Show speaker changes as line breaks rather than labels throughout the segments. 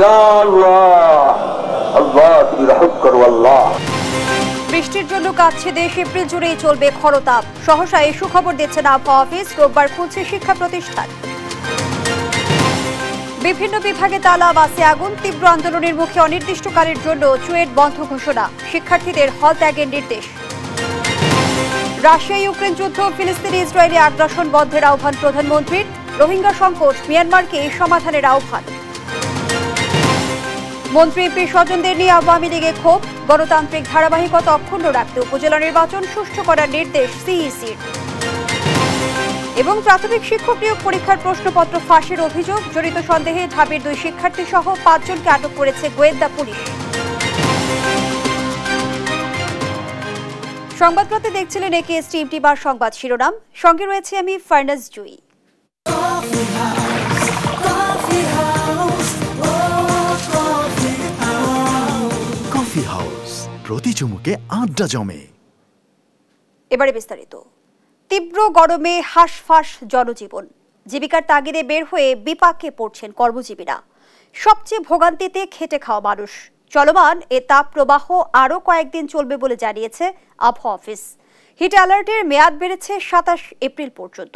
ইয়া আল্লাহ, আল্লাহ তুমি রহম করো আল্লাহ।
বৃষ্টির জন্য কাঁপছে দেশ, এপ্রিল জুড়েই চলবে খরতাপ। সহসা এই সুখবর দিচ্ছেন আবহাওয়া অফিস, রোববার খুলছে শিক্ষা প্রতিষ্ঠান। বিভিন্ন বিভাগে তালা, বাসে আগুন, তীব্র আন্দোলনের মুখে অনির্দিষ্টকালের জন্য চুয়েট বন্ধ ঘোষণা, শিক্ষার্থীদের হল ত্যাগের নির্দেশ। রাশিয়া ইউক্রেন যুদ্ধ, ফিলিস্তিনি ইসরায়েলি আগ্রাসন বন্ধের আহ্বান প্রধানমন্ত্রীর, রোহিঙ্গা সংকট, মিয়ানমারকে সমাধানের আহ্বান। মন্ত্রী এমপি স্বজনদের নিয়ে আওয়ামী লীগে ক্ষোভ, গণতান্ত্রিক ধারাবাহিকতা অক্ষুণ্ণ রাখতে উপজেলা নির্বাচন সুষ্ঠু করার নির্দেশ সিইসির। এবং প্রাথমিক শিক্ষক নিয়োগ পরীক্ষার প্রশ্নপত্র ফাঁসের অভিযোগ, জড়িত সন্দেহে ঢাবির 2 শিক্ষার্থী সহ 5 জনকে আটক করেছে গোয়েন্দা পুলিশ। সংবাদপত্রে দেখছিলেন একেএস টিম টিবার সংবাদ শিরোনাম, সঙ্গে রয়েছে আমি ফারনাজ জুই।
কফি হাউস, প্রতি চুমুকে আড্ডা জমে।
এবারে বিস্তারিত। তীব্র গরমে হাঁসফাঁস জনজীবন, জীবিকার তাগিদে বের হয়ে বিপাকে পড়ছেন কর্মজীবীরা। সবচেয়ে ভোগান্তিতে খেটে খাওয়া মানুষ। চলমান এ তাপ প্রবাহ আরও কয়েকদিন চলবে বলে জানিয়েছে আবহাওয়া অফিস। হিট অ্যালার্টের মেয়াদ বেড়েছে 27 এপ্রিল পর্যন্ত।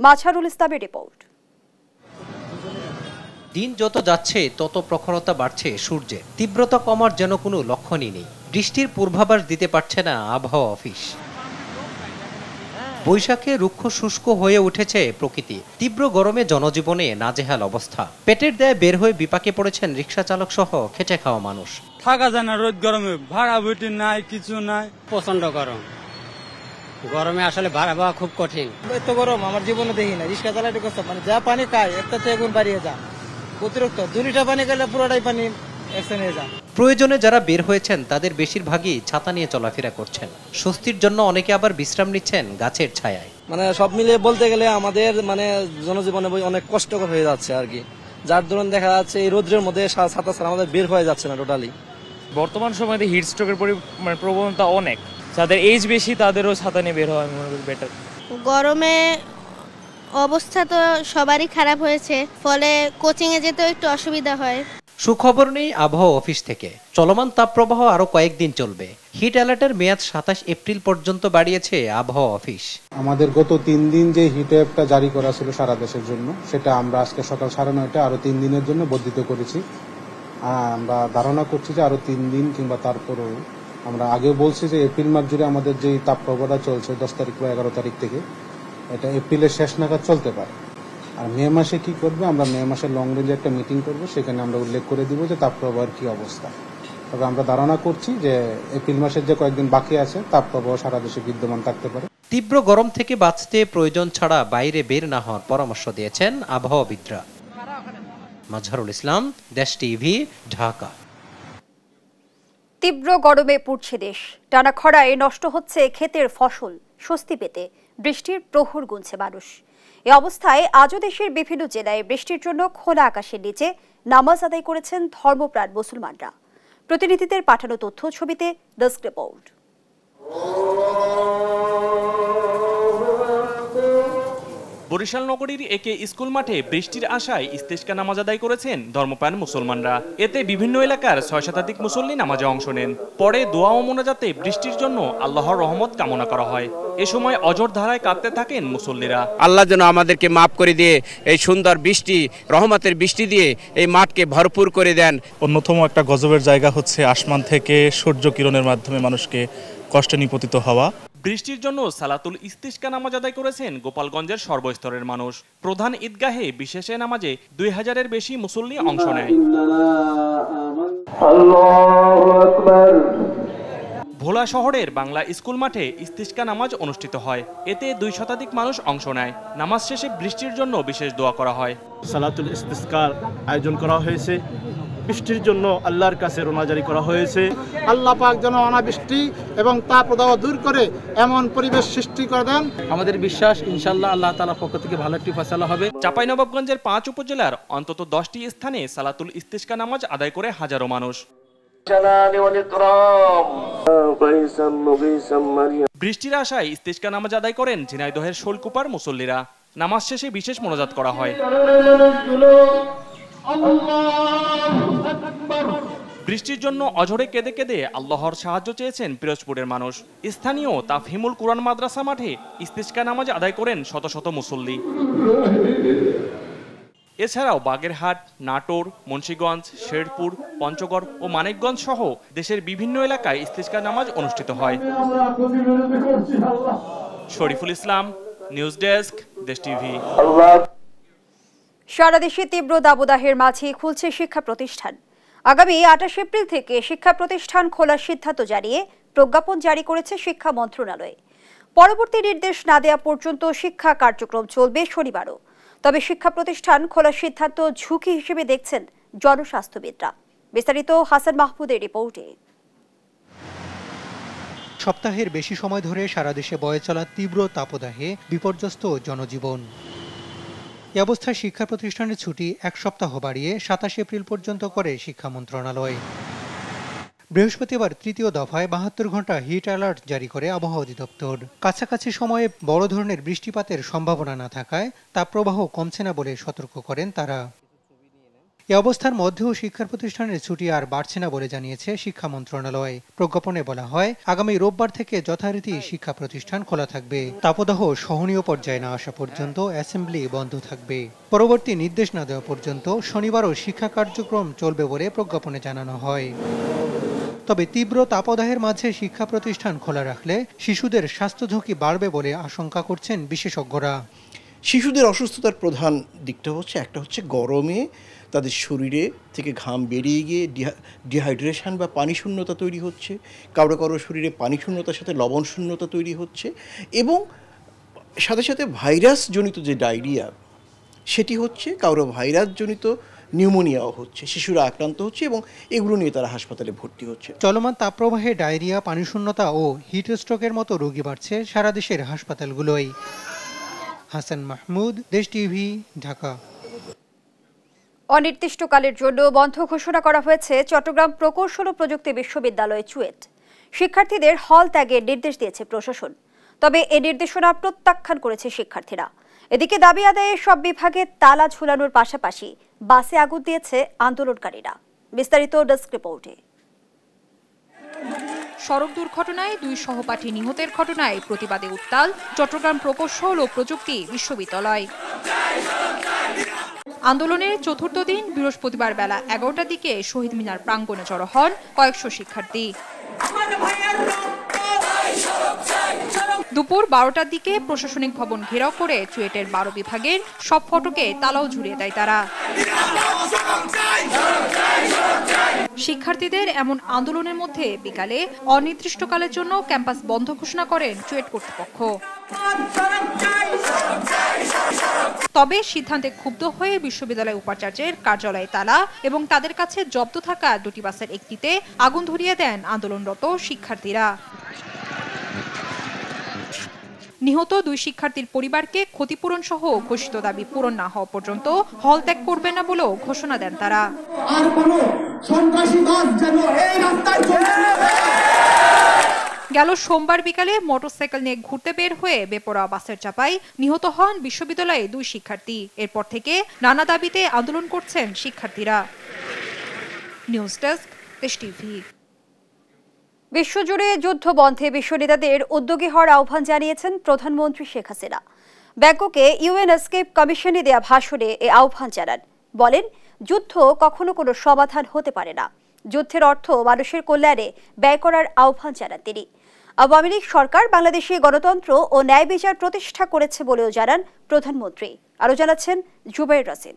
মাঝারুল ইসলামের রিপোর্ট।
দিন যত যাচ্ছে তত প্রখরতা বাড়ছে সূর্যের, তীব্রতা কমার যেন কোনো লক্ষণই নেই। বৃষ্টির পূর্বাভাস দিতে পারছে না আবহাওয়া অফিস। বৈশাখে রুক্ষ শুষ্ক হয়ে উঠেছে প্রকৃতি। তীব্র গরমে জনজীবনে নাজেহাল অবস্থা। পেটের দায়ে বের হয়ে বিপাকে পড়েছেন রিক্সা চালক সহ খেটে খাওয়া মানুষ।
থাকা যায় না রোদ গরমে, ভাড়া ভুটি নাই, কিছু নাই,
প্রচন্ড গরম। গরমে আসলে ভাড়া পাওয়া খুব কঠিন।
এত গরম আমার জীবনে দেখি না। রিক্সা চালাতে কষ্ট, মানে যা পানি খায় একটা গুণ বাড়িয়ে যা, অতিরিক্ত 2 লিটার পানি খেলে পুরোটাই পানি একসঙ্গে যা।
প্রয়োজনে যারা বের হয়েছেন তাদের বেশিরভাগই ছাতা নিয়ে চলাফেরা করছেন। স্বস্তির জন্য অনেকে আবার বিশ্রাম নিচ্ছেন গাছের ছায়ায়।
মানে সব মিলিয়ে বলতে গেলে আমাদের মানে জনজীবনে অনেক কষ্টকর হয়ে যাচ্ছে আর কি। যার দরুন দেখা যাচ্ছে এই রোদ্রের মধ্যে ছাতা ছাড়া আমাদের বের হয়ে যাচ্ছে না টোটালি।
বর্তমান সময়ে হিট স্ট্রোকের প্রবণতা অনেক, যাদের এজ বেশি তাদেরও ছাতা নিয়ে বের হওয়া বেটার।
গরমে অবস্থা তো সবারই খারাপ হয়েছে, ফলে কোচিংয়ে যেতেও একটু অসুবিধা হয়।
সুখবর নেই আবহাওয়া অফিস থেকে, চলমান তাপপ্রবাহ আরো কয়েকদিন চলবে। হিট অ্যালার্টের মেয়াদ 27 এপ্রিল পর্যন্ত বাড়িয়েছে আবহাওয়া অফিস।
আমাদের গত 3 দিন যে হিট ওয়েভটা জারি করা ছিল সারা দেশের জন্য, সেটা আমরা আজকে সকাল 9:30 আরো 3 দিনের জন্য বর্ধিত করেছি। আমরা ধারণা করছি যে আরো 3 দিন কিংবা তারপরেও, আমরা আগেও বলছি যে এপ্রিল মাস জুড়ে আমাদের যে তাপপ্রবাহটা চলছে 10 তারিখ বা 11 তারিখ থেকে, এটা এপ্রিলের শেষ নাগাদ চলতে পারে। আর মে মাসে কি করবে, আমরা মে মাসে লং রেঞ্জে একটা মিটিং করব, সেখানে আমরা উল্লেখ করে দিব যে তাপপ্রবাহের কি অবস্থা। তবে আমরা ধারণা করছি যে এপ্রিল মাসের যে কয়েকদিন বাকি আছে তাপপ্রবাহ সারা দেশে বিদ্যমান থাকতে পারে।
তীব্র গরম থেকে বাঁচতে প্রয়োজন ছাড়া বাইরে বের না হওয়ার পরামর্শ দিয়েছেন আবহাওয়াবিদরা। মাঝহারুল ইসলাম, দেশ টিভি, ঢাকা।
তীব্র গরমে পুড়ছে দেশ, টানা খরায় নষ্ট হচ্ছে ক্ষেতের ফসল। স্বস্তি পেতে বৃষ্টির প্রহর গুনছে মানুষ। এ অবস্থায় আজও দেশের বিভিন্ন জেলায় বৃষ্টির জন্য খোলা আকাশের নিচে নামাজ আদায় করেছেন ধর্মপ্রাণ মুসলমানরা। প্রতিনিধিদের পাঠানো তথ্য ছবিতে ডেস্ক রিপোর্ট।
বরিশাল নগরীর একে স্কুল মাঠে বৃষ্টির আশায় ইস্তেস্কা নামাজ আদায় করেছেন ধর্মপ্রাণ মুসলমানরা। এতে বিভিন্ন এলাকার 6 শতাধিক মুসল্লি নামাজে অংশ নেন। পরে দোয়া ও মোনাজাতে বৃষ্টির জন্য আল্লাহর রহমত কামনা করা হয়। এ সময় অঝোর ধারায় কাঁদতে থাকেন মুসল্লিরা।
আল্লাহ যেন আমাদেরকে মাফ করে দিয়ে এই সুন্দর বৃষ্টি, রহমতের বৃষ্টি দিয়ে এই মাঠকে ভরপুর করে দেন।
অন্যতম একটা গজবের জায়গা হচ্ছে আসমান থেকে সূর্য কিরণের মাধ্যমে মানুষকে কষ্টে নিপতিত হওয়া।
বৃষ্টির জন্য সালাতুল ইস্তিসকা নামাজ আদায় করেছেন গোপালগঞ্জের সর্বস্তরের মানুষ। প্রধান ঈদগাহে বিশেষ নামাজে 2000-এর বেশি মুসল্লি অংশ নেয়। ভোলা শহরের বাংলা স্কুল মাঠে ইস্তিসকা নামাজ অনুষ্ঠিত হয়। এতে 2 শতাধিক মানুষ অংশ নেয়। নামাজ শেষে বৃষ্টির জন্য বিশেষ দোয়া করা হয়।
সালাতুল ইস্তিসকার আয়োজন করা হয়েছে। বৃষ্টির জন্য আল্লাহর কাছে রোনাজারি করা হয়েছে। আল্লাহ পাক যেন অনাবৃষ্টি এবং তাপদাহ দূর করে এমন পরিবেশ সৃষ্টি করে দেন।
আমাদের বিশ্বাস ইনশাআল্লাহ আল্লাহ তাআলার পক্ষ থেকে ভালো একটি ফয়সালা হবে।
চাঁপাইনবাবগঞ্জের 5 উপজেলার অন্তত 10টি স্থানে সালাতুল ইস্তিসকা নামাজ আদায় করে হাজারো মানুষ। বৃষ্টির আশায় ইস্তিসকা নামাজ আদায় করেন ঝিনাইদহের শোলকুপার মুসল্লিরা। নামাজ শেষে বিশেষ মোনাজাত করা হয়। বৃষ্টির জন্য অঝরে কেঁদে কেঁদে আল্লাহর সাহায্য চেয়েছেন পিরোজপুরের মানুষ। স্থানীয় তাফহিমুল কুরআন মাদ্রাসা মাঠে ইস্তিসকা নামাজ আদায় করেন শত শত মুসল্লি। এছাড়াও বাগেরহাট, নাটোর, মুন্সিগঞ্জ, শেরপুর, পঞ্চগড় ও মানিকগঞ্জ সহ দেশের বিভিন্ন এলাকায় ইস্তিসকা নামাজ অনুষ্ঠিত হয়। Shariful Islam, news desk, Desh TV.
সারা দেশে তীব্র দাবদাহের মাঝে খুলছে শিক্ষা প্রতিষ্ঠান। আগামী 28 এপ্রিল থেকে শিক্ষা প্রতিষ্ঠান খোলার সিদ্ধান্ত জানিয়ে প্রজ্ঞাপন জারি করেছে শিক্ষা মন্ত্রণালয়। পরবর্তী নির্দেশ না দেওয়া পর্যন্ত শিক্ষা কার্যক্রম চলবে শনিবারও। তবে শিক্ষা প্রতিষ্ঠান খোলার সিদ্ধান্ত ঝুঁকি হিসেবে দেখছেন জনস্বাস্থ্যবিদরা। বিস্তারিত হাসান মাহমুদের রিপোর্টে।
সপ্তাহের বেশি সময় ধরে সারা দেশে বয়ে চলা তীব্র তাপদাহে বিপর্যস্ত জনজীবন। এ অবস্থায় শিক্ষা প্রতিষ্ঠানের ছুটি এক সপ্তাহ বাড়িয়ে 27 এপ্রিল পর্যন্ত করে শিক্ষা মন্ত্রণালয়। বৃহস্পতিবার তৃতীয় দফায় 72 ঘন্টা হিট অ্যালার্ট জারি করে আবহাওয়া অধিদপ্তর। কাছাকাছি সময়ে বড় ধরনের বৃষ্টিপাতের সম্ভাবনা না থাকায় তাপপ্রবাহ কমছে না বলে সতর্ক করেন তারা। এ অবস্থার মধ্যেও শিক্ষা প্রতিষ্ঠানের ছুটি আর বাড়ছে না বলে জানিয়েছে শিক্ষা মন্ত্রণালয়। প্রজ্ঞাপনে বলা হয়, আগামী রোববার থেকে যথারীতি শিক্ষা প্রতিষ্ঠান খোলা থাকবে। তাপদাহ সহনীয় পর্যায়ে না আসা পর্যন্ত অ্যাসেম্বলি বন্ধ থাকবে। পরবর্তী নির্দেশ না দেওয়া পর্যন্ত শনিবারও শিক্ষা কার্যক্রম চলবে বলে প্রজ্ঞাপনে জানানো হয়। তবে তীব্র তাপদাহের মাঝে শিক্ষা প্রতিষ্ঠান খোলা রাখলে শিশুদের স্বাস্থ্য ঝুঁকি বাড়বে বলে আশঙ্কা করছেন বিশেষজ্ঞরা।
শিশুদের অসুস্থতার প্রধান দিকটা হচ্ছে, একটা হচ্ছে গরমে তাদের শরীরে থেকে ঘাম বেরিয়ে গিয়ে ডিহাইড্রেশন বা পানি শূন্যতা তৈরি হচ্ছে, কারো কারো শরীরে পানি শূন্যতার সাথে লবণ শূন্যতা তৈরি হচ্ছে, এবং সাথে সাথে ভাইরাসজনিত যে ডায়রিয়া সেটি হচ্ছে, কারো ভাইরাসজনিত নিউমোনিয়াও হচ্ছে, শিশুরা আক্রান্ত হচ্ছে এবং এগুলো নিয়ে তারা হাসপাতালে ভর্তি হচ্ছে।
চলমান তাপপ্রবাহে ডায়রিয়া, পানিশূন্যতা ও হিট স্ট্রোকের মতো রোগী বাড়ছে সারা দেশের হাসপাতালগুলোয়। হাসান মাহমুদ, দেশ টিভি, ঢাকা।
অনির্দিষ্টকালের জন্য বন্ধ ঘোষণা করা হয়েছে চট্টগ্রাম প্রকৌশল ও প্রযুক্তি বিশ্ববিদ্যালয় চুয়েট। শিক্ষার্থীদের হল ত্যাগের নির্দেশ দিয়েছে প্রশাসন, তবে এ নির্দেশনা প্রত্যাখ্যান করেছে শিক্ষার্থীরা। এদিকে দাবি আদায়ে সব বিভাগে তালা ঝুলানোর পাশাপাশি বাসে আগুন দিয়েছে আন্দোলনকারীরা। বিস্তারিত ডেস্ক রিপোর্টে।
সড়ক দুর্ঘটনায় 2 সহপাঠী নিহতের ঘটনায় প্রতিবাদে উত্তাল চট্টগ্রাম প্রকৌশল ও প্রযুক্তি বিশ্ববিদ্যালয়। আন্দোলনের চতুর্থ দিন বৃহস্পতিবার বেলা 11টার দিকে শহীদ মিনার প্রাঙ্গণে জড়ো হন কয়েকশো শিক্ষার্থী। দুপুর 12টার দিকে প্রশাসনিক ভবন ঘেরাও করে চুয়েটের 12 বিভাগের সব ফটকে তালাও ঝুলিয়ে দেয় তারা। শিক্ষার্থীদের এমন আন্দোলনের মধ্যে বিকালে অনির্দিষ্টকালের জন্য ক্যাম্পাস বন্ধ ঘোষণা করেন চুয়েট কর্তৃপক্ষ। তবে সিদ্ধান্তে ক্ষুব্ধ হয়ে বিশ্ববিদ্যালয় উপাচার্যের কার্যালয়ে তালা এবং তাদের কাছে জব্দ থাকা 2টি বাসের একটিতে আগুন ধরিয়ে দেন আন্দোলনরত শিক্ষার্থীরা। নিহত 2 শিক্ষার্থীর পরিবারকে ক্ষতিপূরণ সহ ঘোষিত দাবি পূরণ না হওয়া পর্যন্ত হল ত্যাগ করবে না বলেও ঘোষণা দেন তারা। গেল সোমবার বিকালে মোটরসাইকেল নিয়ে ঘুরতে বের হয়ে বেপরোয়া বাসের চাপায় নিহত হন বিশ্ববিদ্যালয়ে 2 শিক্ষার্থী। এরপর থেকে নানা দাবিতে আন্দোলন করছেন শিক্ষার্থীরা। News desk, Desh TV.
বিশ্বজুড়ে যুদ্ধ বন্ধে বিশ্ব নেতাদের উদ্যোগী হওয়ার আহ্বান জানিয়েছেন প্রধানমন্ত্রী শেখ হাসিনা। ব্যাংককে ইউএন এসকেপ কমিশনে দেয়া ভাষণে এ আহ্বান জানান। বলেন, যুদ্ধ কখনো কোনো সমাধান হতে পারে না। যুদ্ধের অর্থ মানুষের কল্যাণে ব্যয় করার আহ্বান জানান তিনি। আওয়ামী লীগ সরকার বাংলাদেশে গণতন্ত্র ও ন্যায় বিচার প্রতিষ্ঠা করেছে বলেও জানান প্রধানমন্ত্রী। আরও জানাচ্ছেন জুবাইর রাসিন।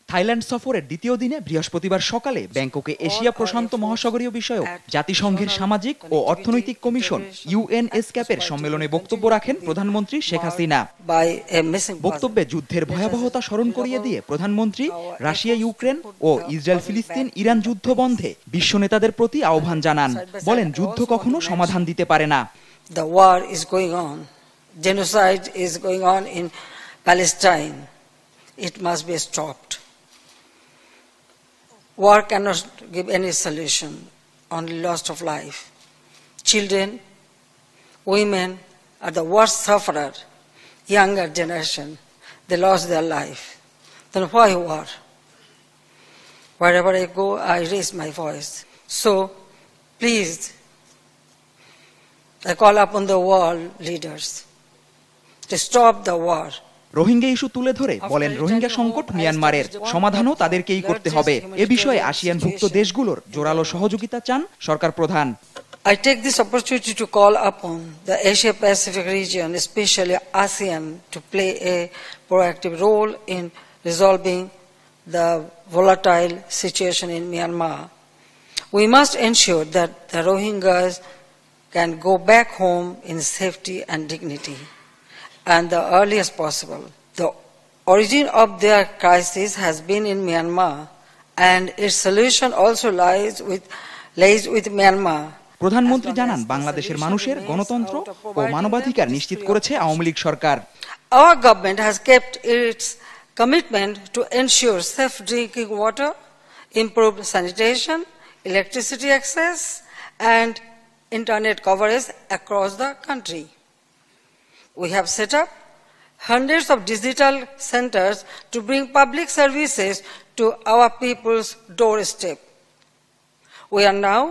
থাইল্যান্ড সফরের দ্বিতীয় দিনে বৃহস্পতিবার সকালে ব্যাংককে এশিয়া প্রশান্ত মহাসাগরীয় বিষয়ক জাতিসংঘের সামাজিক ও অর্থনৈতিক কমিশন ইউএনএসক্যাপের সম্মেলনে বক্তব্য রাখেন প্রধানমন্ত্রী শেখ হাসিনা। বক্তব্যে যুদ্ধের ভয়াবহতা স্মরণ করিয়ে দিয়ে প্রধানমন্ত্রী রাশিয়া ইউক্রেন ও ইসরায়েল ফিলিস্তিন ইরান যুদ্ধ বন্ধে বিশ্ব নেতাদের প্রতি আহ্বান জানান। বলেন, যুদ্ধ কখনো সমাধান দিতে পারে না।
The war is going on. Genocide is going on in Palestine. It must be stopped. War cannot give any solution, only loss of life. Children, women are the worst sufferer. Younger generation, they lost their life. then why war? Wherever I go, I raise my voice. So, please, I call upon the world leaders to stop the war.
Rohingya issue তুলে ধরে বলেন রোহিঙ্গা সংকট মিয়ানমারের, সমাধানও তাদেরকেই করতে হবে। এ বিষয়ে আসিয়ানভুক্ত দেশগুলোর জোরালো সহযোগিতা চান সরকার প্রধান।
I take this opportunity to call upon the Asia-Pacific region, especially ASEAN, to play a proactive role in resolving the volatile situation in Myanmar. We must ensure that the Rohingyas can go back home in safety and dignity, and the earliest possible. The origin of their crisis has been in Myanmar, and its solution also lies with Myanmar.
প্রধানমন্ত্রী জানান বাংলাদেশের মানুষের গণতন্ত্র ও মানবাধিকার নিশ্চিত করেছে আওয়ামী লীগ সরকার।
Our government has kept its commitment to ensure safe drinking water, improved sanitation, electricity access, and internet coverage across the country. We have set up hundreds of digital centers to bring public services to our people's doorstep. We are now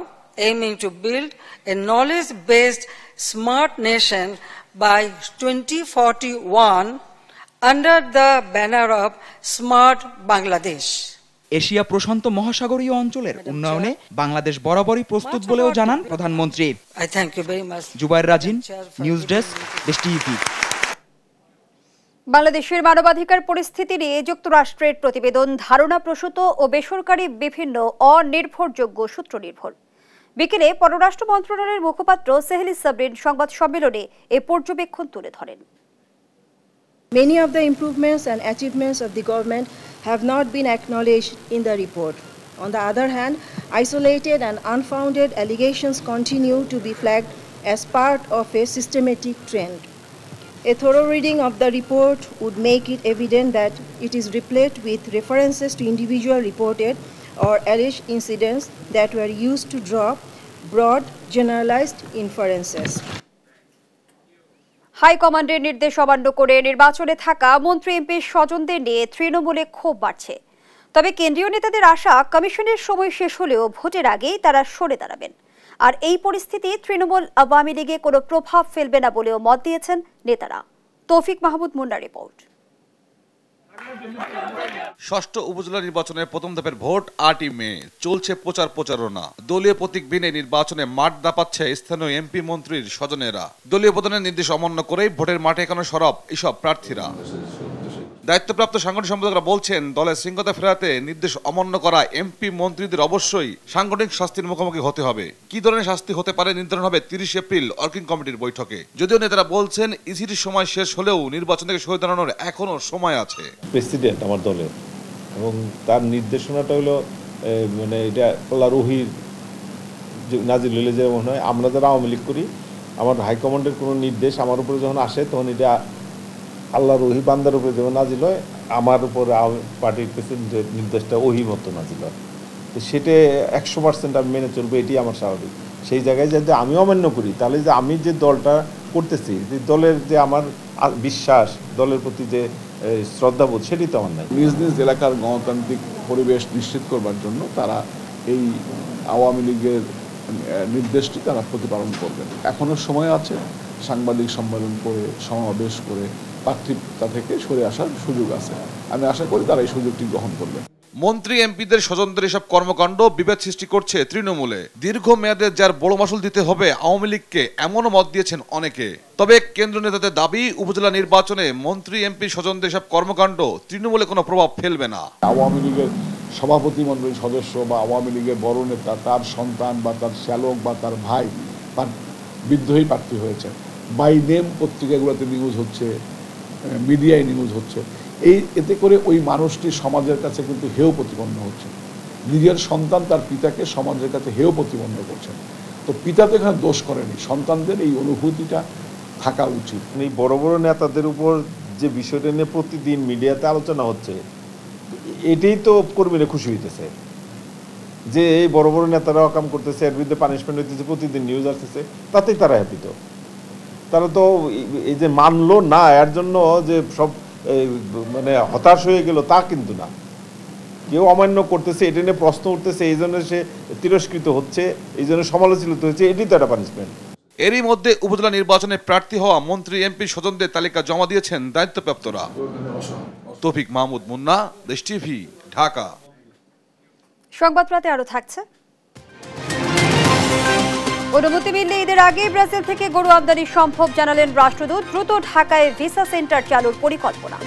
aiming to build a knowledge-based smart nation by 2041 under the banner of Smart Bangladesh.
Asia প্রশান্ত মহাসাগরীয় অঞ্চলের উন্নয়নে বাংলাদেশ বরাবরই প্রস্তুত বলেও জানান প্রধানমন্ত্রী।
I thank you very much.
Zubayer Rajin, news desk, Desh TV.
বাংলাদেশের মানবাধিকার পরিস্থিতি নিয়ে যুক্তরাষ্ট্রের প্রতিবেদন ধারণাপ্রসূত ও বেসরকারি বিভিন্ন অনির্ভরযোগ্য সূত্র নির্ভর। বিকেলে পররাষ্ট্র মন্ত্রণালয়ের মুখপাত্র সেহেলি সাবরিন সংবাদ সম্মেলনে এ পর্যবেক্ষণ তুলে ধরেন।
Many of the improvements and achievements of the government have not been acknowledged in the report. On the other hand, isolated and unfounded allegations continue to be flagged as part of a systematic trend. A thorough reading of the report would make it evident that it is replete with references to individual reported or alleged incidents that were used to draw broad, generalized inferences.
হাইকমান্ডের নির্দেশ অমান্য করে নির্বাচনে থাকা মন্ত্রী এমপির স্বজনদের নিয়ে তৃণমূলে ক্ষোভ বাড়ছে। তবে কেন্দ্রীয় নেতাদের আশা কমিশনের সময় শেষ হলেও ভোটের আগেই তারা সরে দাঁড়াবেন। আর এই পরিস্থিতি তৃণমূল আওয়ামী লীগে কোনো প্রভাব ফেলবে না বলেও মত দিয়েছেন নেতারা। তৌফিক মাহমুদ মুন্নার রিপোর্ট।
ষষ্ঠ উপজেলা নির্বাচনের প্রথম ধাপের ভোট 8 মে। চলছে প্রচারণা। দলীয় প্রতীক বিনে নির্বাচনে মাঠ দাপাচ্ছে স্থানীয় এমপি মন্ত্রীর স্বজনেরা। দলীয় প্রধানের নির্দেশ অমান্য করেই ভোটের মাঠে এখনো সরব এসব প্রার্থীরা। দায়িত্বপ্রাপ্ত সাংগঠনিক সম্পাদকরা বলছেন, দলের শৃঙ্খলা ফেরাতে নির্দেশ অমান্য করা এমপি মন্ত্রীদের অবশ্যই সাংগঠনিক শাস্তির মুখোমুখি হতে হবে। কি ধরনের শাস্তি হতে পারে নির্ধারণ হবে 30 এপ্রিল ওয়ার্কিং কমিটির বৈঠকে। যদিও নেতারা বলছেন ইসির সময় শেষ হলেও নির্বাচন থেকে সরে দাঁড়ানোর এখনো সময় আছে।
প্রেসিডেন্ট আমার দলের এবং তার নির্দেশনাটা হলো মানে এটা আল্লাহ রহির নাজিল হলে যেমন হয়, আমরা যারা আওয়ামী লীগ করি আমার হাইকমান্ডের কোনো নির্দেশ আমার উপরে যখন আসে তখন এটা আল্লাহ রহি বান্দার উপরে যেমন নাজিল হয়, আমার উপরে পার্টির প্রেসিডেন্টের নির্দেশটা ওহি মতো নাজিল হয়। তো সেটা 100% আমি মেনে চলবো, এটি আমার স্বাভাবিক। সেই জায়গায় যদি আমি অমান্য করি তাহলে যে আমি যে দলটা করতেছি, যে দলের যে আমার বিশ্বাস, দলের প্রতি যে শ্রদ্ধাবোধ, সেটি তো আমার নাই।
নিজ নিজ এলাকার গণতান্ত্রিক পরিবেশ নিশ্চিত করবার জন্য তারা এই আওয়ামী লীগের নির্দেশটি তারা প্রতিপালন করবেন। এখনও সময় আছে, সাংবাদিক সম্মেলন করে সমাবেশ করে প্রার্থিতা থেকে সরে আসার সুযোগ আছে। আমি আশা করি তারা এই সুযোগটি গ্রহণ করবেন।
মন্ত্রী এমপিদের স্বজনদের এসব কর্মকাণ্ড বিভেদ সৃষ্টি করছে তৃণমূলে। দীর্ঘ মেয়াদে যার বড় মাসুল দিতে হবে আওয়ামী লীগকে, এমনও মত দিয়েছেন অনেকে। তবে কেন্দ্রীয় নেতাদের দাবি, উপজেলা নির্বাচনে মন্ত্রী এমপি স্বজনদের এসব কর্মকাণ্ড তৃণমূলে কোনো প্রভাব ফেলবে না।
আওয়ামী লীগের সভাপতি মণ্ডলীর সদস্য বা আওয়ামী লীগের বড় নেতা, তার সন্তান বা তার শ্যালক বা তার ভাই তার বিদ্রোহী প্রার্থী হয়েছে, বাই নেম পত্রিকাগুলোতে নিউজ হচ্ছে, মিডিয়ায় নিউজ হচ্ছে। এতে করে ওই মানুষটি সমাজের কাছে কিন্তু হেয় প্রতিপন্ন হচ্ছে। নিজের সন্তান তার পিতাকে সমাজের কাছে হেয় প্রতিপন্ন করছে। তো পিতা তো এখানে দোষ করেনি, সন্তানদের এই অনুভূতিটা থাকা উচিত।
এই বড় বড় নেতাদের উপর যে বিষয়টা নিয়ে প্রতিদিন মিডিয়াতে আলোচনা হচ্ছে, এটাই তো কর্মীরা খুশি হইতেছে যে এই বড় বড় নেতারা অকাম করতেছে, এর বিরুদ্ধে পানিশমেন্ট হইতেছে, প্রতিদিন নিউজ আসতেছে, তাতেই তারা হ্যাপি। তো তারা তো এই যে মানলো না, এর জন্য যে সব মানে হতাশ হয়ে গেল তা কিন্তু না। কেউ অমান্য করতেছে, এটা নিয়ে প্রশ্ন উঠতেছে, এই জন্য সে তিরস্কৃত হচ্ছে, এই জন্য সমালোচিত হচ্ছে, এটি তো একটা পানিশমেন্ট।
এরই মধ্যে উপজেলা নির্বাচনে প্রার্থী হওয়া মন্ত্রী এমপি স্বজনদের তালিকা জমা দিয়েছেন দায়িত্বপ্রাপ্তরা। তৌফিক মাহমুদ মুন্না, দেশ টিভি, ঢাকা।
সংবাদ রাতে আরো থাকছে। অনুমতি মিললে ঈদের আগে ব্রাজিল থেকে গরু আমদানি সম্ভব জানালেন রাষ্ট্রদূত। দ্রুত ঢাকায় ভিসা সেন্টার চালুর পরিকল্পনা।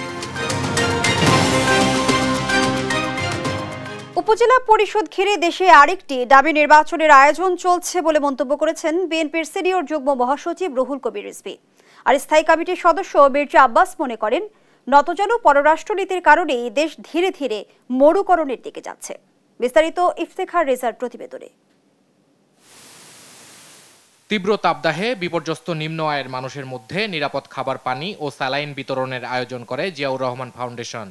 উপজেলা পরিষদ ঘিরে দেশে আরেকটি দাবি নির্বাচনের আয়োজন চলছে বলে মন্তব্য করেছেন বিএনপির সিনিয়র যুগ্ম মহাসচিব রুহুল কবির রিজভী। আর স্থায়ী কমিটির সদস্য মির্জা আব্বাস মনে করেন, নতজানু পররাষ্ট্রনীতির কারণেই দেশ ধীরে ধীরে মরুকরণের দিকে যাচ্ছে। বিস্তারিত ইফতেখার রেজার প্রতিবেদনে।
তীব্র তাপদাহে বিপর্যস্ত নিম্ন আয়ের মানুষের মধ্যে নিরাপদ খাবার, পানি ও স্যালাইন বিতরণের আয়োজন করে জিয়াউর রহমান ফাউন্ডেশন।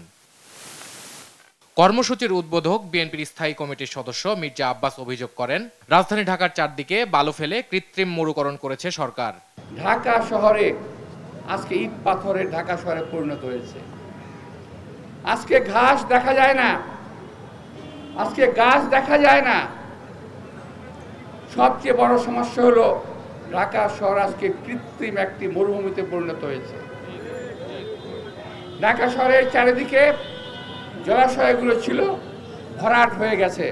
কর্মসূচির উদ্বোধক বিএনপির স্থায়ী কমিটির সদস্য মির্জা আব্বাস অভিযোগ করেন, রাজধানী ঢাকার চারদিকে বালু ফেলে কৃত্রিম মরুকরণ করেছে সরকার।
ঢাকা শহরে আজকে ইট পাথরের ঢাকা শহরে পরিণত হয়েছে। আজকে ঘাস দেখা যায় না, আজকে গাছ দেখা যায় না। সবচেয়ে বড় সমস্যা হলো ঢাকা শহর আজকে কৃত্রিম একটি মরুভূমিতে পরিণত হয়েছে। ঢাকা শহরের চারিদিকে জলাশয়গুলো ছিল ভরাট হয়ে গেছে।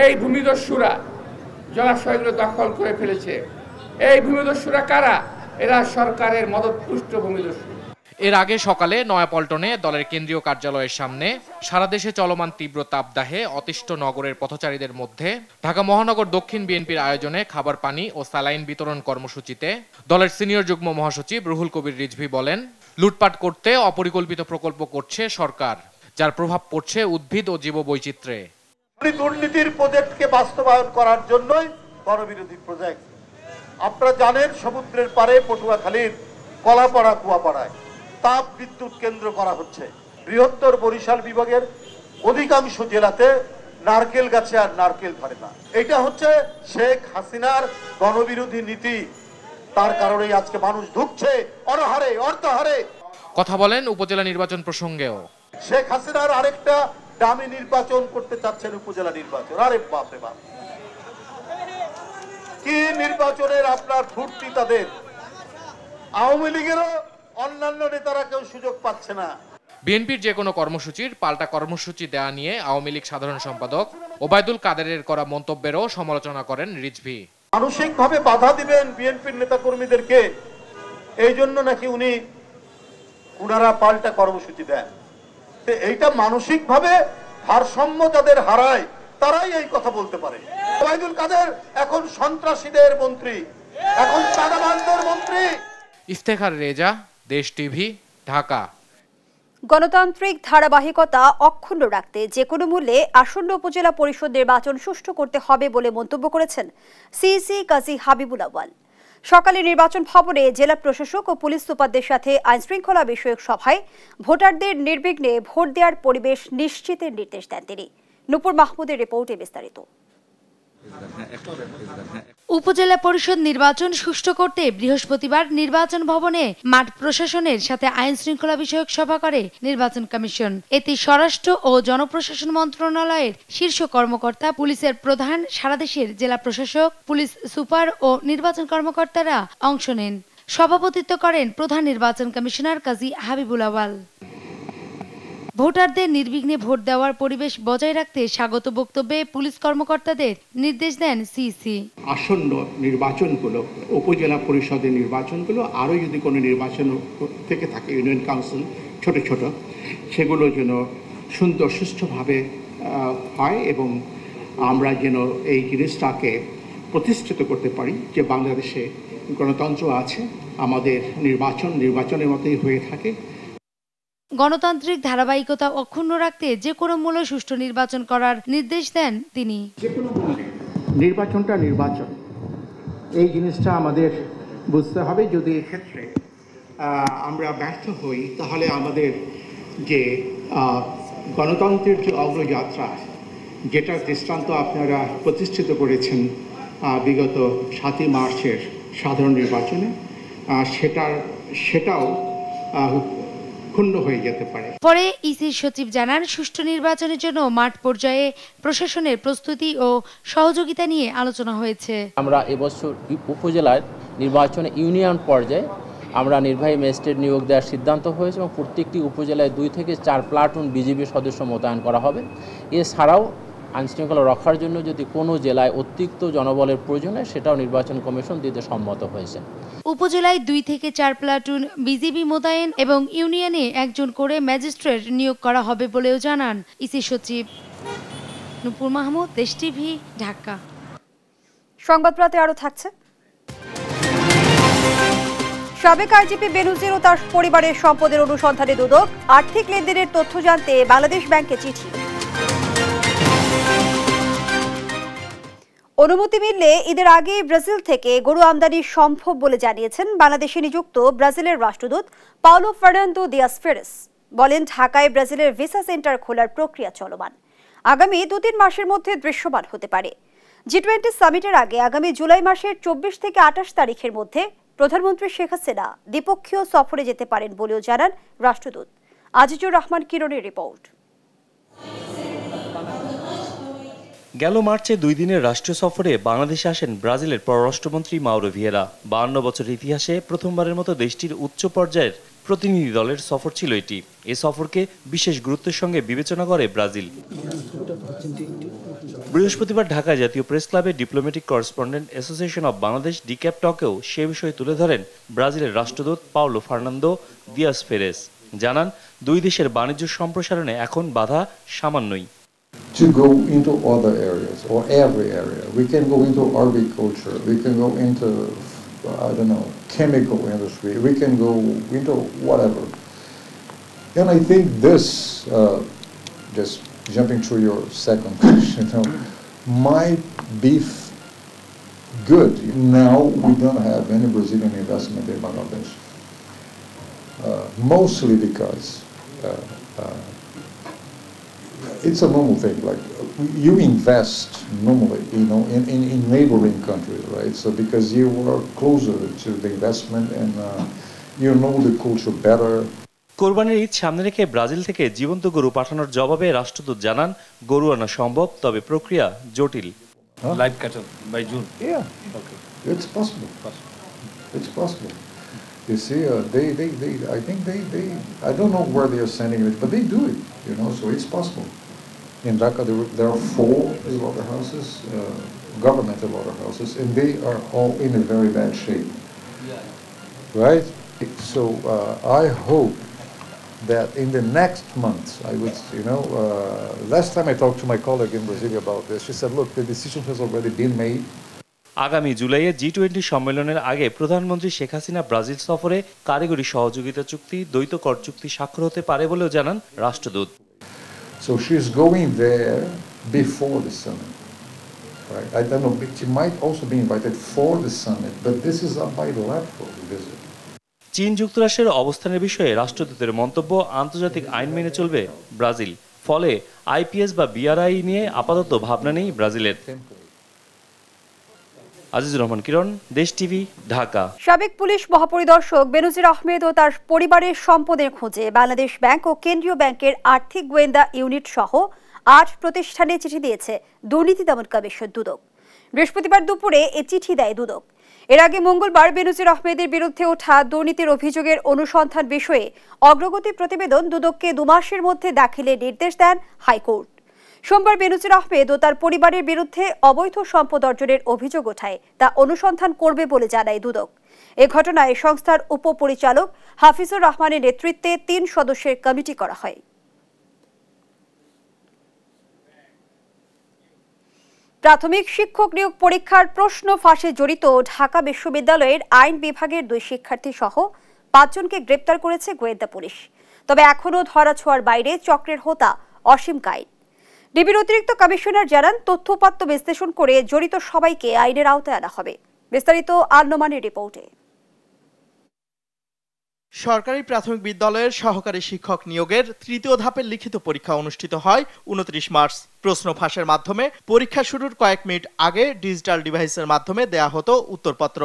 এই ভূমিদস্যুরা জলাশয়গুলো দখল করে ফেলেছে। এই ভূমিদস্যুরা কারা? এরা সরকারের মদতপুষ্ট ভূমিদস্যু।
এর আগে সকালে নয়াপল্টনে দলের কেন্দ্রীয় কার্যালয়ের সামনে সারা দেশে চলমান তীব্র তাপদাহে অতিষ্ঠ নগরের পথচারীদের মধ্যে ঢাকা মহানগর দক্ষিণ বিএনপির আয়োজনে খাবার, পানি ও স্যালাইন বিতরণ কর্মসূচিতে দলের সিনিয়র যুগ্ম মহাসচিব রুহুল কবির রিজভী বলেন, লুটপাট করতে অপরিকল্পিত প্রকল্প করছে সরকার, যার প্রভাব পড়ছে উদ্ভিদ ও জীববৈচিত্র্যে।
দুর্নীতির প্রজেক্টকে বাস্তবায়ন করার জন্যই গণবিরোধী প্রজেক্ট। আপনারা জানেন, সমুদ্রের পারে পটুয়াখালীর কলাপাড়া কুয়াপাড়ায় তাপ বিদ্যুৎ কেন্দ্র করা হচ্ছে। বৃহত্তর বরিশাল বিভাগের অধিকাংশ জেলাতে নারকেল গাছে আর নারকেল ধরে না। এটা হচ্ছে শেখ হাসিনার গণবিরোধী নীতি। তার কারণেই আজকে মানুষ ধুঁকছে অনাহারে, অর্থহারে।
কথা বলেন উপজেলা নির্বাচন প্রসঙ্গেও।
শেখ হাসিনার আরেকটা দামি নির্বাচন করতে চাচ্ছেন, উপজেলা নির্বাচন। আরে বাপরে বাপ, কি নির্বাচনের আপনার ফুর্তি তাদের! আওয়ামী লীগেরও অন্যান্য নেতারা কেউ সুযোগ পাচ্ছে না।
বিএনপির যে কোনো কর্মসূচির পাল্টা কর্মসূচি দেয়া নিয়ে আওয়ামী লীগ সাধারণ সম্পাদক ওবায়দুল কাদেরের করা মন্তব্যেরও সমালোচনা করেন রিজভী।
মানসিকভাবে বাধা দিবেন বিএনপির নেতাকর্মীদেরকে, এই জন্য নাকি উনারা পাল্টা কর্মসূচি দেন। এইটা মানসিকভাবে ভারসাম্য যাদের হারায় তারাই এই কথা বলতে পারে। ওবায়দুল কাদের এখন সন্ত্রাসীদের মন্ত্রী, এখন চাঁদাবাজদের মন্ত্রী।
ইফতেখার রেজা, দেশ টিভি, ঢাকা।
গণতান্ত্রিক ধারাবাহিকতা অক্ষুণ্ণ রাখতে যে কোনো মূল্যে আসন্ন উপজেলা পরিষদ নির্বাচন সুষ্ঠু করতে হবে বলে মন্তব্য করেছেন সিইসি কাজী হাবিবুল আউয়াল। সকালে নির্বাচন ভবনে জেলা প্রশাসক ও পুলিশ সুপারদের সাথে আইনশৃঙ্খলা বিষয়ক সভায় ভোটারদের নির্বিঘ্নে ভোট দেওয়ার পরিবেশ নিশ্চিতের নির্দেশ দেন তিনি। নূপুর মাহমুদের রিপোর্টে বিস্তারিত।
উপজেলা পরিষদ নির্বাচন সুষ্ঠু করতে বৃহস্পতিবার নির্বাচন ভবনে মাঠ প্রশাসনের সাথে আইন শৃঙ্খলা বিষয়ক সভা করে নির্বাচন কমিশন। এতে স্বরাষ্ট্র ও জনপ্রশাসন মন্ত্রণালয়ের শীর্ষ কর্মকর্তা, পুলিশের প্রধান, সারা দেশের জেলা প্রশাসক, পুলিশ সুপার ও নির্বাচন কর্মকর্তারা অংশ নেন। সভাপতিত্ব করেন প্রধান নির্বাচন কমিশনার কাজী হাবিবুল আউয়াল। ভোটারদের নির্বিঘ্নে ভোট দেওয়ার পরিবেশ বজায় রাখতে স্বাগত বক্তব্যে পুলিশ কর্মকর্তাদের নির্দেশ দেন সিইসি।
আসন্ন নির্বাচনগুলো, উপজেলা পরিষদের নির্বাচনগুলো, আরও যদি কোনো নির্বাচন থেকে থাকে, ইউনিয়ন কাউন্সিল ছোট ছোট, সেগুলো যেন সুন্দর সুষ্ঠুভাবে হয় এবং আমরা যেন এই জিনিসটাকে প্রতিষ্ঠিত করতে পারি যে বাংলাদেশে গণতন্ত্র আছে, আমাদের নির্বাচনের মতোই হয়ে থাকে।
গণতান্ত্রিক ধারাবাহিকতা অক্ষুণ্ণ রাখতে যে কোনো মূল্যে সুষ্ঠু নির্বাচন করার নির্দেশ দেন তিনি।
নির্বাচনটা নির্বাচন, এই জিনিসটা আমাদের বুঝতে হবে। যদি এক্ষেত্রে আমরা ব্যর্থ হই তাহলে আমাদের যে গণতন্ত্রের যে অগ্রযাত্রা, যেটার দৃষ্টান্ত আপনারা প্রতিষ্ঠিত করেছেন বিগত 7ই মার্চের সাধারণ নির্বাচনে, সেটাও ক্ষুণ্ণ হয়ে যেতে পারে।
পরে ইসির সচিব জানান, সুষ্ঠু নির্বাচনের জন্য মাঠ পর্যায়ে প্রশাসনের প্রস্তুতি ও সহযোগিতা নিয়ে আলোচনা হয়েছে।
আমরা এবছর উপজেলার নির্বাচনে ইউনিয়ন পর্যায়ে আমরা নির্বাহী ম্যাজিস্ট্রেট নিয়োগ দেওয়ার সিদ্ধান্ত হয়েছে এবং প্রত্যেকটি উপজেলায় 2 থেকে 4 প্লাটুন বিজিবি সদস্য মোতায়েন করা হবে। এছাড়াও আইনশৃঙ্খলা রক্ষার জন্য যদি কোনো জেলায় অতিরিক্ত জনবলের প্রয়োজন হয় সেটাও নির্বাচন কমিশন দিতে সম্মত হয়েছে।
উপজেলায় 2 থেকে 4 প্লাটুন বিজিবি মোতায়েন এবং ইউনিয়নে 1 জন করে ম্যাজিস্ট্রেট নিয়োগ করা হবে বলেও জানান ইসি সচিব। নূপুর মাহমুদ, দেশ টিভি, ঢাকা।
সংবাদপ্রাতে আরো থাকছে। সাবেক আইজিপি বেনজির ও তার পরিবারের সম্পদের অনুসন্ধানে দুদক, আর্থিক লেনদেনের তথ্য জানতে বাংলাদেশ ব্যাংকে চিঠি। অনুমতি মিললে ঈদের আগে ব্রাজিল থেকে গরু আমদানি সম্ভব বলে জানিয়েছেন বাংলাদেশে নিযুক্ত ব্রাজিলের রাষ্ট্রদূত পাওলো ফার্নান্দো দিয়াস ফেরেস। বলেন, ঢাকায় ব্রাজিলের ভিসা সেন্টার খোলার প্রক্রিয়া চলমান, আগামী 2-3 মাসের মধ্যে দৃশ্যমান হতে পারে। G20 সামিটের আগে আগামী জুলাই মাসের 24 থেকে 28 তারিখের মধ্যে প্রধানমন্ত্রী শেখ হাসিনা দ্বিপক্ষীয় সফরে যেতে পারেন বলেও জানান রাষ্ট্রদূত। আজিজুর রহমান কিরণের রিপোর্ট।
গেল মার্চে 2 দিনের রাষ্ট্রীয় সফরে বাংলাদেশে আসেন ব্রাজিলের পররাষ্ট্রমন্ত্রী মাউরো ভিয়েরা। 52 বছরের ইতিহাসে প্রথমবারের মতো দেশটির উচ্চ পর্যায়ের প্রতিনিধি দলের সফর ছিল এটি। এই সফরকে বিশেষ গুরুত্বের সঙ্গে বিবেচনা করে ব্রাজিল। বৃহস্পতিবার ঢাকায় জাতীয় প্রেস ক্লাবে diplomatic correspondent association of Bangladesh DCAB টকেও সে বিষয়ে তুলে ধরেন ব্রাজিলের রাষ্ট্রদূত পাওলো ফার্নান্দো দিয়াস ফেরেস। জানান, 2 দেশের বাণিজ্য সম্প্রসারণে এখন বাধা সামান্যই।
To go into other areas or every area. We can go into agriculture, we can go into, I don't know, chemical industry, we can go into whatever. And I think this, just jumping to your second question, might be good. Now we don't have any Brazilian investment in Bangladesh. Mostly because it's a normal thing, like you invest normally, in neighboring countries, right? So because you are closer to the investment and you know the culture better.
কোরবানির ঈদ সামনে রেখে Brazil থেকে জীবন্ত গরু পাঠানোর জবাবে রাষ্ট্রদূত জানান, গরু আনা সম্ভব, তবে প্রক্রিয়া জটিল।
Live cattle by June. Yeah. Okay. It's possible. It's possible. You see, I think they, I don't know where they are sending it, but they do it, so it's possible. In Dhaka, there are 4 slaughterhouses, government slaughterhouses, and they are all in a very bad shape. Right? So I hope that in the next month, I would, last time I talked to my colleague in Brazil about this, she said, look, the decision has already been made.
আগামী জুলাইয়ে G20 সম্মেলনের আগে প্রধানমন্ত্রী Sheikh Hasina Brazil সফরে কারিগরি সহযোগিতা চুক্তি, দ্বৈত কর চুক্তি স্বাক্ষর হতে পারে বলেও জানান রাষ্ট্রদূত।
So she's going there before the summit, right? I don't know, she might also be invited for the summit, but this is a bilateral visit.
চীন যুক্তরাষ্ট্রের অবস্থানের বিষয়ে রাষ্ট্রদূতের মন্তব্য, আন্তর্জাতিক আইন মেনে চলবে ব্রাজিল। ফলে আইপিএস বা বিআরআই নিয়ে আপাতত ভাবনা নেই ব্রাজিলের। আজিজুর রহমান কিরণ, দেশ টিভি, ঢাকা।
সাবেক পুলিশ মহাপরিদর্শক বেনজির আহমেদ ও তার পরিবারের সম্পদের খোঁজে বাংলাদেশ ব্যাংক ও কেন্দ্রীয় ব্যাংকের আর্থিক গোয়েন্দা ইউনিট সহ 8 প্রতিষ্ঠানে চিঠি দিয়েছে দুর্নীতি দমন কমিশন দুদক। বৃহস্পতিবার দুপুরে এ চিঠি দেয় দুদক। এর আগে মঙ্গলবার বেনজির আহমেদের বিরুদ্ধে ওঠা দুর্নীতির অভিযোগের অনুসন্ধান বিষয়ে অগ্রগতি প্রতিবেদন দুদককে 2 মাসের মধ্যে দাখিলের নির্দেশ দেন হাইকোর্ট। সোমবার বেনজির আহমেদ ও তার পরিবারের বিরুদ্ধে অবৈধ সম্পদ অর্জনের অভিযোগ ওঠায় তা অনুসন্ধান করবে বলে জানায় দুদক। এ ঘটনায় সংস্থার উপপরিচালক হাফিজুর রহমানের নেতৃত্বে 3 সদস্যের কমিটি করা হয়। প্রাথমিক শিক্ষক নিয়োগ পরীক্ষার প্রশ্ন ফাঁসে জড়িত ঢাকা বিশ্ববিদ্যালয়ের আইন বিভাগের 2 শিক্ষার্থী সহ 5 জনকে গ্রেপ্তার করেছে গোয়েন্দা পুলিশ। তবে এখনও ধরাছোঁয়ার বাইরে চক্রের হোতা অসীম কাইন। ডিবির অতিরিক্ত কমিশনার জানান, তথ্যপাত্য বিশ্লেষণ করে জড়িত সবাইকে আইনের আওতায় আনা হবে। বিস্তারিত আল-নোমানের রিপোর্টে।
সরকারি প্রাথমিক বিদ্যালয়ের সহকারী শিক্ষক নিয়োগের 3য় ধাপের লিখিত পরীক্ষা অনুষ্ঠিত হয় 29 মার্চ। প্রশ্ন ফাঁসের মাধ্যমে পরীক্ষা শুরুর কয়েক মিনিট আগে ডিজিটাল ডিভাইসের মাধ্যমে দেয়া হতো উত্তরপত্র।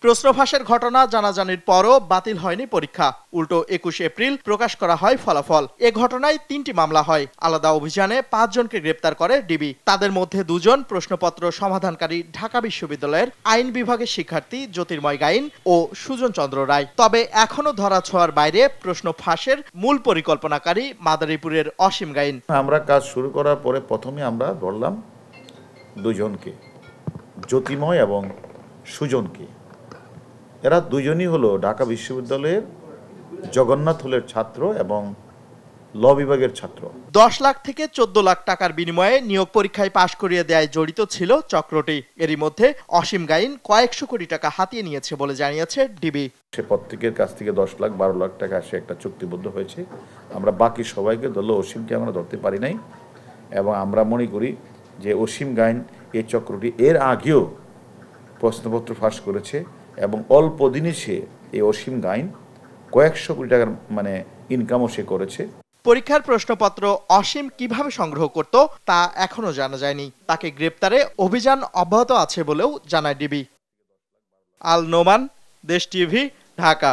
প্রশ্ন ফাঁসের ঘটনা জানাজানির পরও বাতিল হয়নি পরীক্ষা, উল্টো 21 এপ্রিল প্রকাশ করা হয় ফলাফল। এ ঘটনায় 3টি মামলা হয়। আলাদা অভিযানে 5 জনকে গ্রেপ্তার করে ডিবি। তাদের মধ্যে 2 জন প্রশ্নপত্র সমাধানকারী ঢাকা বিশ্ববিদ্যালয়ের আইন বিভাগের শিক্ষার্থী জ্যোতির্ময় গাইন ও সুজন চন্দ্র রায়। তবে এখনো ধরাছোঁয়ার বাইরে প্রশ্ন ফাঁসের মূল পরিকল্পনাকারী মাদারীপুরের অসীম গাইন।
আমরা কাজ শুরু করার পরে প্রথমে আমরা ধরলাম 2 জনকে, জ্যোতির্ময় এবং সুজনকে। এরা 2 জনই হলো ঢাকা বিশ্ববিদ্যালয়ের জগন্নাথ হলের ছাত্র এবং ল বিভাগের ছাত্র।
10 লাখ থেকে 14 লাখ টাকার বিনিময়ে নিয়োগ পরীক্ষায় পাশ করিয়ে দেয় জড়িত ছিল চক্রটি। এরই মধ্যে অসীম গাইন কয়েকশো কোটি টাকা হাতিয়ে নিয়েছে বলে জানিয়েছে ডিবি।
সে প্রত্যেকের কাছ থেকে 10 লাখ 12 লাখ টাকা সে একটা চুক্তিবদ্ধ হয়েছে। আমরা বাকি সবাইকে ধরলো, অসীমকে আমরা ধরতে পারি নাই। এবং আমরা মনে করি যে অসীম গাইন এই চক্রটি এর আগেও প্রশ্নপত্র ফাঁস করেছে এবং অল্প দিনে সে এই অসীম গাইন কয়েকশো কোটি টাকার ইনকামও সে করেছে।
পরীক্ষার প্রশ্নপত্র অসীম কিভাবে সংগ্রহ করত তা এখনো জানা যায়নি। তাকে গ্রেপ্তারে অভিযান অব্যাহত আছে বলেও জানায় ডিবি। আল নোমান, দেশ টিভি, ঢাকা।